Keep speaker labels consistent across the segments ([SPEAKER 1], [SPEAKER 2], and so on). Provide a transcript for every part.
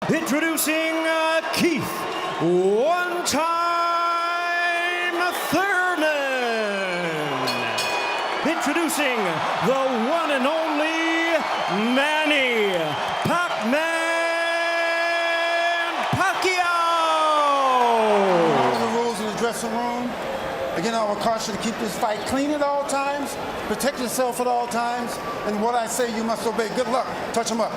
[SPEAKER 1] Introducing Keith, one-time Thurman. Introducing the one and only Manny, Pac-Man Pacquiao.
[SPEAKER 2] All the rules in the dressing room. Again, I will caution you to keep this fight clean at all times, protect yourself at all times, and what I say you must obey. Good luck. Touch them up.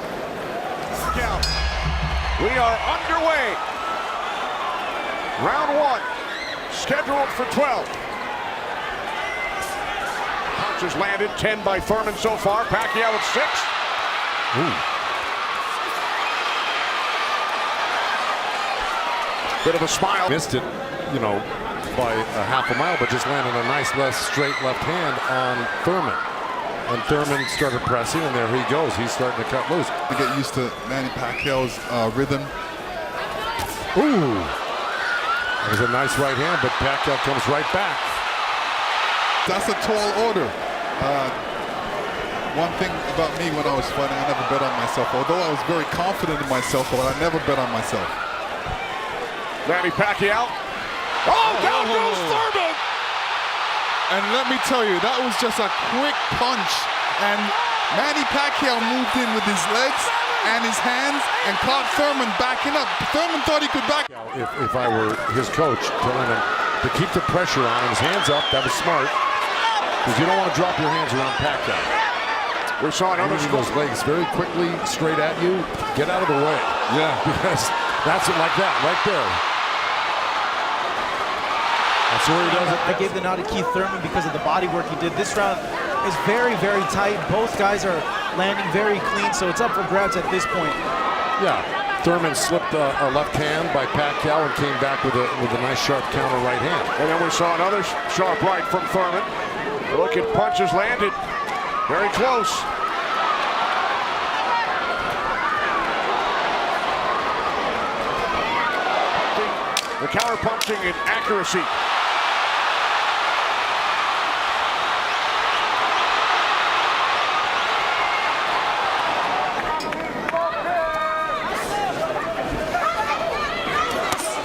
[SPEAKER 3] We are underway. Round one, scheduled for 12. Punches landed, 10 by Thurman so far. Pacquiao at 6. Bit of a smile.
[SPEAKER 4] Missed it, you know, by a half a mile, but just landed a nice straight left hand on Thurman. And Thurman started pressing, and there he goes. He's starting to cut loose.
[SPEAKER 5] To get used to Manny Pacquiao's rhythm.
[SPEAKER 4] Ooh, that was a nice right hand, but Pacquiao comes right back.
[SPEAKER 5] That's a tall order. One thing about me when I was fighting, I never bet on myself. Although I was very confident in myself, but I never bet on myself.
[SPEAKER 3] Manny Pacquiao. Oh, down goes Thurman!
[SPEAKER 5] And let me tell you, that was just a quick punch. And Manny Pacquiao moved in with his legs and his hands and caught Thurman backing up. Thurman thought he could back.
[SPEAKER 4] If I were his coach, telling him to keep the pressure on his hands up, that was smart. Because you don't want to drop your hands around Pacquiao.
[SPEAKER 3] We saw another
[SPEAKER 4] those legs very quickly straight at you. Get out of the way.
[SPEAKER 5] Yeah.
[SPEAKER 4] Because that's it like that, right there. That's where he does it.
[SPEAKER 6] I gave the nod to Keith Thurman because of the body work he did. This round is very, very tight. Both guys are landing very clean, so it's up for grabs at this point.
[SPEAKER 4] Yeah, Thurman slipped a left hand by Pacquiao and came back with a nice sharp counter right hand.
[SPEAKER 3] And then we saw another sharp right from Thurman. Look at punches landed. Very close. The counter punching and accuracy.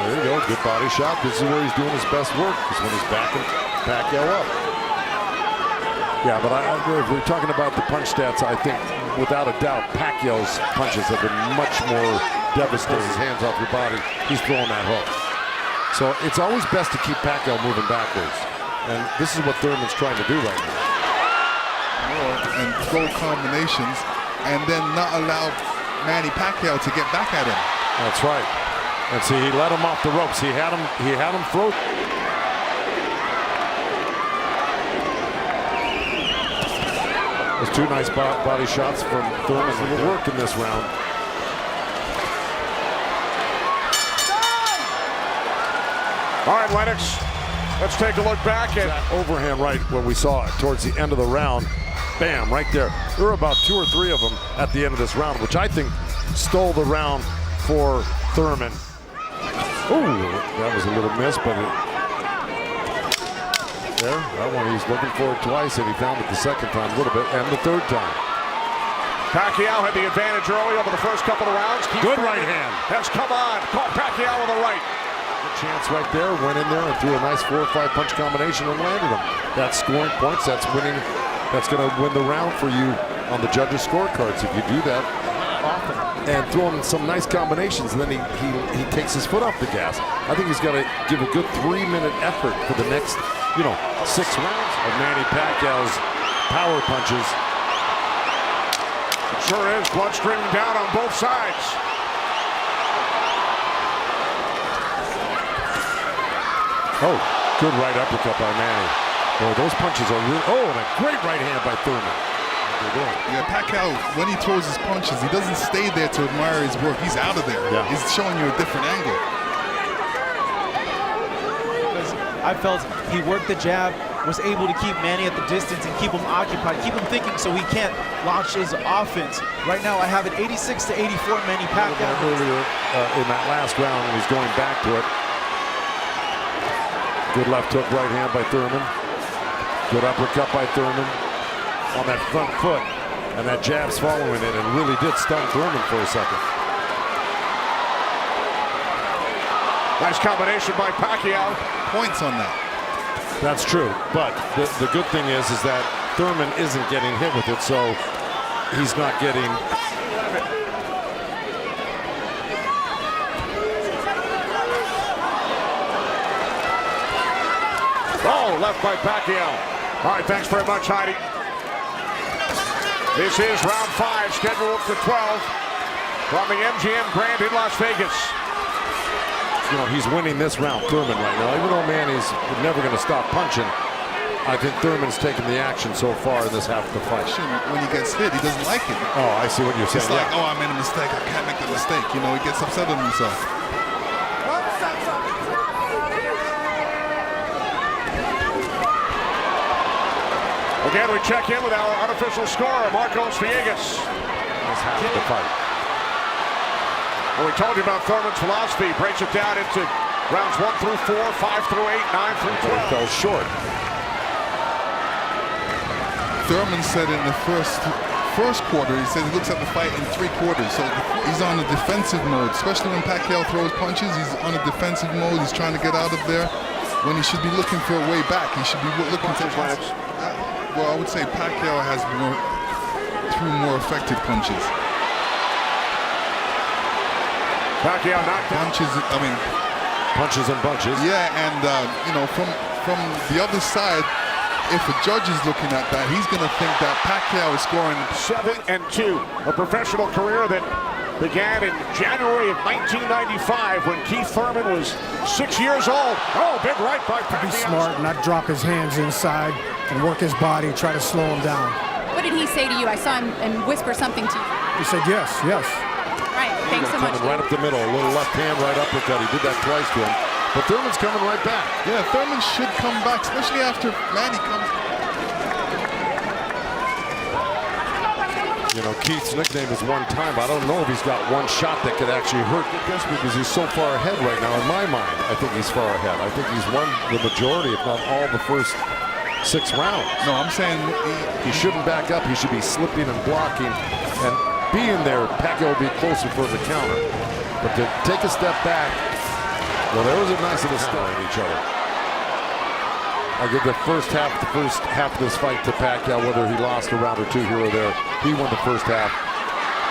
[SPEAKER 4] There you go, good body shot. This is where he's doing his best work, is when he's backing Pacquiao up. Yeah, but if we're talking about the punch stats, I think without a doubt Pacquiao's punches have been much more devastating. His hands off your body, he's throwing that hook. So it's always best to keep Pacquiao moving backwards. And this is what Thurman's trying to do right now.
[SPEAKER 5] And throw combinations and then not allow Manny Pacquiao to get back at him.
[SPEAKER 4] That's right. And see, he let him off the ropes. He had him throw. There's two nice body shots from Thurman. It'll work in this round.
[SPEAKER 3] All right, Lennox, let's take a look back at
[SPEAKER 4] overhand right where we saw it towards the end of the round. Bam, right there. There were about 2 or 3 of them at the end of this round, which I think stole the round for Thurman. Ooh, that was a little miss, but there, that one he's looking for it twice, and he found it the second time a little bit, and the third time.
[SPEAKER 3] Pacquiao had the advantage early over the first couple of rounds.
[SPEAKER 4] Good right hand.
[SPEAKER 3] Has come on. Caught Pacquiao with the right.
[SPEAKER 4] Chance right there, went in there and threw a nice 4 or 5 punch combination and landed them. That's scoring points. That's winning. That's going to win the round for you on the judges' scorecards if you do that often. And throwing some nice combinations, and then he takes his foot off the gas. I think he's got to give a good 3-minute effort for the next, 6 rounds of Manny Pacquiao's power punches.
[SPEAKER 3] It sure is. Blood streaming down on both sides.
[SPEAKER 4] Oh, good right uppercut by Manny. Boy, those punches are real. Oh, and a great right hand by Thurman.
[SPEAKER 5] Yeah, Pacquiao, when he throws his punches, he doesn't stay there to admire his work. He's out of there.
[SPEAKER 4] Yeah.
[SPEAKER 5] He's showing you a different angle.
[SPEAKER 6] I felt he worked the jab, was able to keep Manny at the distance and keep him occupied, keep him thinking so he can't launch his offense. Right now, I have it 86 to 84 Manny Pacquiao.
[SPEAKER 4] Earlier in that last round, when he's going back to it. Good left hook right hand by Thurman. Good uppercut by Thurman on that front foot. And that jab's following it and really did stun Thurman for a second.
[SPEAKER 3] Nice combination by Pacquiao.
[SPEAKER 5] Points on that.
[SPEAKER 4] That's true, but the good thing is that Thurman isn't getting hit with it, so he's not getting.
[SPEAKER 3] Oh, left by Pacquiao. All right, thanks very much, Heidi. This is round 5, scheduled for 12 from the MGM Grand in Las Vegas.
[SPEAKER 4] You know, he's winning this round, Thurman, right now. Even though Manny's never going to stop punching, I think Thurman's taken the action so far in this half of the fight.
[SPEAKER 5] When he gets hit, he doesn't like it.
[SPEAKER 4] Oh, I see what you're saying.
[SPEAKER 5] It's like, oh, I made a mistake. I can't make the mistake. You know, he gets upset with himself.
[SPEAKER 3] Again, we check in with our unofficial scorer, Marcos Villegas.
[SPEAKER 4] This half of the fight.
[SPEAKER 3] Well, we told you about Thurman's philosophy. He breaks it down into rounds 1 through 4, 5 through 8, 9 through 12.
[SPEAKER 4] He fell short.
[SPEAKER 5] Thurman said in the first quarter, he said he looks at the fight in 3 quarters. So he's on a defensive mode, especially when Pacquiao throws punches. He's on a defensive mode. He's trying to get out of there when he should be looking for a way back. He should be looking to punches. Well, I would say Pacquiao has threw more effective punches.
[SPEAKER 3] Pacquiao knocked down.
[SPEAKER 4] Punches and bunches.
[SPEAKER 5] Yeah, and you know, from the other side, if a judge is looking at that, he's going to think that Pacquiao is scoring
[SPEAKER 3] 7-2, a professional career that began in January of 1995 when Keith Thurman was 6 years old. Oh, big right by Pacquiao.
[SPEAKER 7] Be smart, not drop his hands inside and work his body, try to slow him down.
[SPEAKER 8] What did he say to you? I saw him and whisper something to you.
[SPEAKER 7] He said yes, yes.
[SPEAKER 8] Right, thanks so much.
[SPEAKER 4] Right up the middle, a little left hand, right uppercut. He did that twice to him. But Thurman's coming right back.
[SPEAKER 5] Yeah, Thurman should come back, especially after Manny comes.
[SPEAKER 4] You know, Keith's nickname is one time. I don't know if he's got one shot that could actually hurt this because he's so far ahead right now. In my mind, I think he's far ahead. I think he's won the majority, if not all, the first 6 rounds.
[SPEAKER 5] No, I'm saying
[SPEAKER 4] he shouldn't back up. He should be slipping and blocking and being there. Pacquiao will be closer for the counter. But to take a step back, well, there was a nice little step at each other. I'll give the first half of this fight to Pacquiao, whether he lost a round or 2 here or there. He won the first half.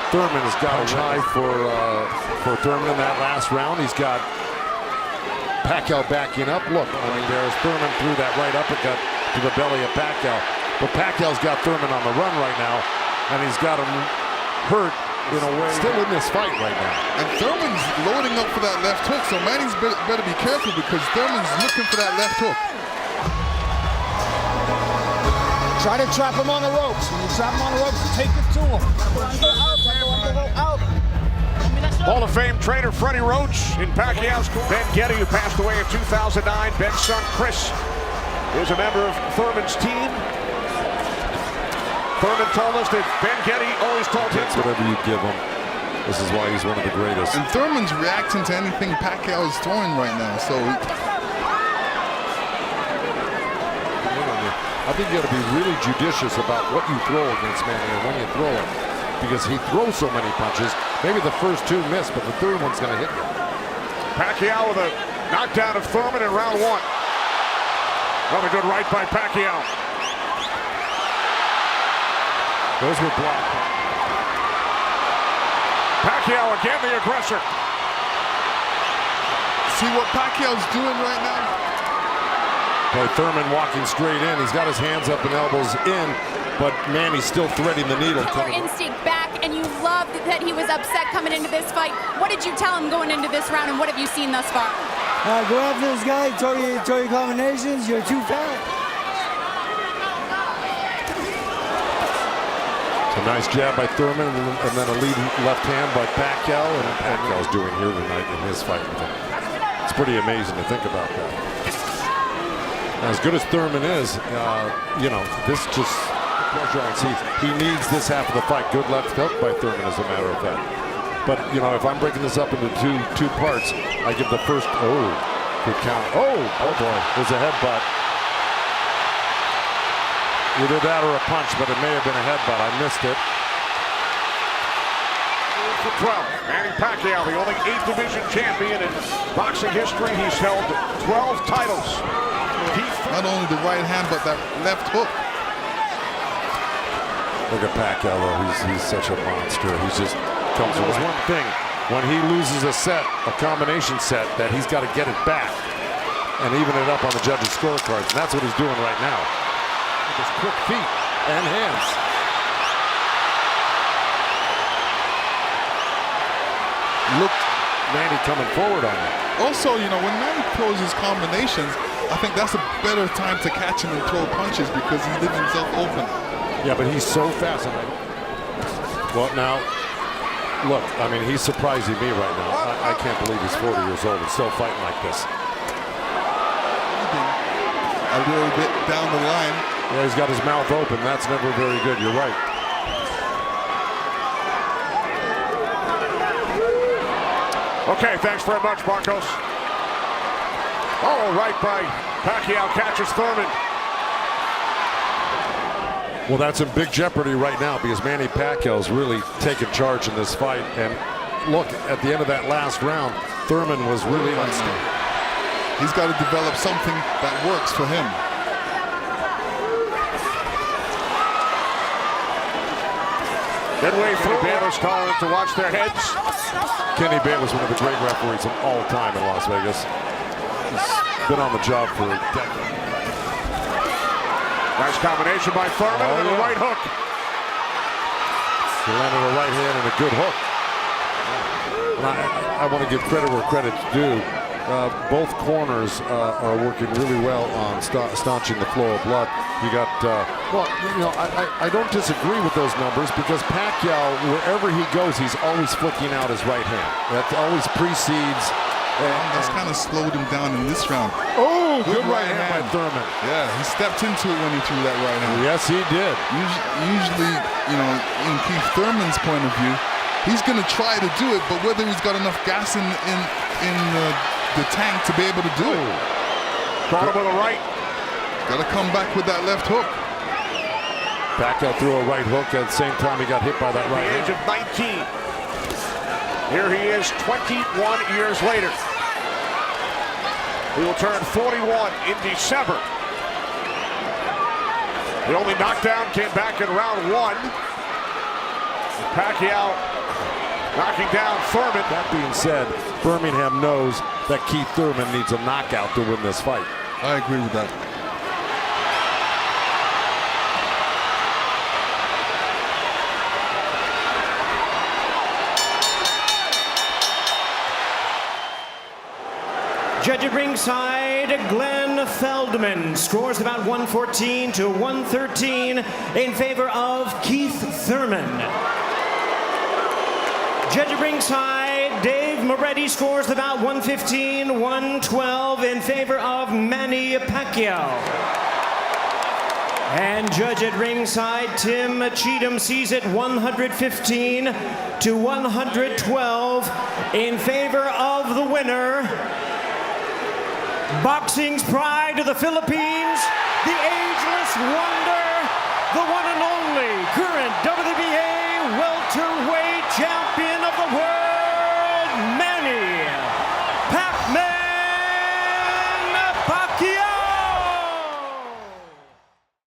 [SPEAKER 4] Thurman has got a high for Thurman in that last round. He's got Pacquiao backing up. Look, I mean, there's Thurman threw that right uppercut to the belly of Pacquiao. But Pacquiao's got Thurman on the run right now, and he's got him hurt in a way. Still in this fight right now.
[SPEAKER 5] And Thurman's loading up for that left hook, so Manny's better be careful because Thurman's looking for that left hook.
[SPEAKER 7] Try to trap him on the ropes. When you trap him on the ropes, take it to him. Out.
[SPEAKER 3] Hall of Fame trainer Freddie Roach in Pacquiao's corner. Ben Getty, who passed away in 2009. Ben's son Chris is a member of Thurman's team. Thurman told us that Ben Getty always told him,
[SPEAKER 4] whatever you give him, this is why he's one of the greatest.
[SPEAKER 5] And Thurman's reacting to anything Pacquiao is throwing right now, so
[SPEAKER 4] I think you got to be really judicious about what you throw against Manny and when you throw it, because he throws so many punches. Maybe the first 2 miss, but the third one's going to hit you.
[SPEAKER 3] Pacquiao with a knockdown of Thurman in round 1. Another good right by Pacquiao.
[SPEAKER 4] Those were blocked.
[SPEAKER 3] Pacquiao again, the aggressor.
[SPEAKER 5] see what Pacquiao's doing right now?
[SPEAKER 4] Boy, Thurman walking straight in. He's got his hands up and elbows in, but Manny's still threading the needle.
[SPEAKER 8] Your instinct back, and you loved that he was upset coming into this fight. What did you tell him going into this round, and what have you seen thus far?
[SPEAKER 9] Go after this guy, throw your combinations, you're too fat.
[SPEAKER 4] It's a nice jab by Thurman, and then a lead left hand by Pacquiao, and Pacquiao's doing here tonight in his fight with him. It's pretty amazing to think about that. As good as Thurman is, you know, this just pressure on seats. He needs this half of the fight. Good left hook by Thurman, as a matter of fact. But you know, if I'm breaking this up into two parts, I give the first. Oh, good count. Oh boy, there's a headbutt. Either that or a punch, but it may have been a headbutt. I missed it.
[SPEAKER 3] for 12. Manny Pacquiao, the only 8th division champion in boxing history. He's held 12 titles.
[SPEAKER 5] Not only the right hand, but that left hook.
[SPEAKER 4] Look at Pacquiao, though. He's such a monster. He just comes with one thing. When he loses a set, a combination set, that he's got to get it back and even it up on the judges' scorecards. And that's what he's doing right now. With his quick feet and hands. Look, Manny coming forward on him.
[SPEAKER 5] Also, you know, when Manny throws his combinations, I think that's a better time to catch him and throw punches because he leaves himself open. Yeah,
[SPEAKER 4] but he's so fast. Well, now, look, I mean, he's surprising me right now. I can't believe he's 40 years old and still fighting like this.
[SPEAKER 5] A little bit down the line.
[SPEAKER 4] Yeah, he's got his mouth open. That's never very good. You're right.
[SPEAKER 3] Okay, thanks very much, Marcos. Oh, right by Pacquiao, catches Thurman.
[SPEAKER 4] Well, that's in big jeopardy right now because Manny Pacquiao's really taken charge in this fight. And look, at the end of that last round, Thurman was really unstable.
[SPEAKER 5] He's got to develop something that works for him.
[SPEAKER 3] Midway through, Baylor's calling to watch their heads.
[SPEAKER 4] Kenny Baylor's one of the great referees of all time in Las Vegas. He's been on the job for a decade.
[SPEAKER 3] Nice combination by Thurman and a right hook.
[SPEAKER 4] He landed a right hand and a good hook. And I want to give credit where credit's due. Both corners are working really well on staunching the flow of blood. You got, well, you know, I don't disagree with those numbers because Pacquiao, wherever he goes, he's always flicking out his right hand. That always precedes.
[SPEAKER 5] That's kind of slowed him down in this round.
[SPEAKER 4] Oh, good right hand by Thurman.
[SPEAKER 5] Yeah, he stepped into it when he threw that right hand.
[SPEAKER 4] Yes, he did.
[SPEAKER 5] Usually, you know, in Keith Thurman's point of view, he's going to try to do it, but whether he's got enough gas in the tank to be able to do it.
[SPEAKER 3] Caught him with a right.
[SPEAKER 5] Got to come back with that left hook.
[SPEAKER 4] Pacquiao threw a right hook at the same time he got hit by that right hand.
[SPEAKER 3] At the age of 19. Here he is 21 years later. He will turn 41 in December. The only knockdown came back in round 1. Pacquiao knocking down Thurman.
[SPEAKER 4] That being said, Birmingham knows that Keith Thurman needs a knockout to win this fight.
[SPEAKER 5] I agree with that.
[SPEAKER 1] Judge at ringside, Glenn Feldman scores about 114 to 113 in favor of Keith Thurman. Judge at ringside, Dave Moretti scores about 115, 112 in favor of Manny Pacquiao. And judge at ringside, Tim Cheatham sees it 115 to 112 in favor of the winner. Boxing's pride of the Philippines, the ageless wonder, the one and only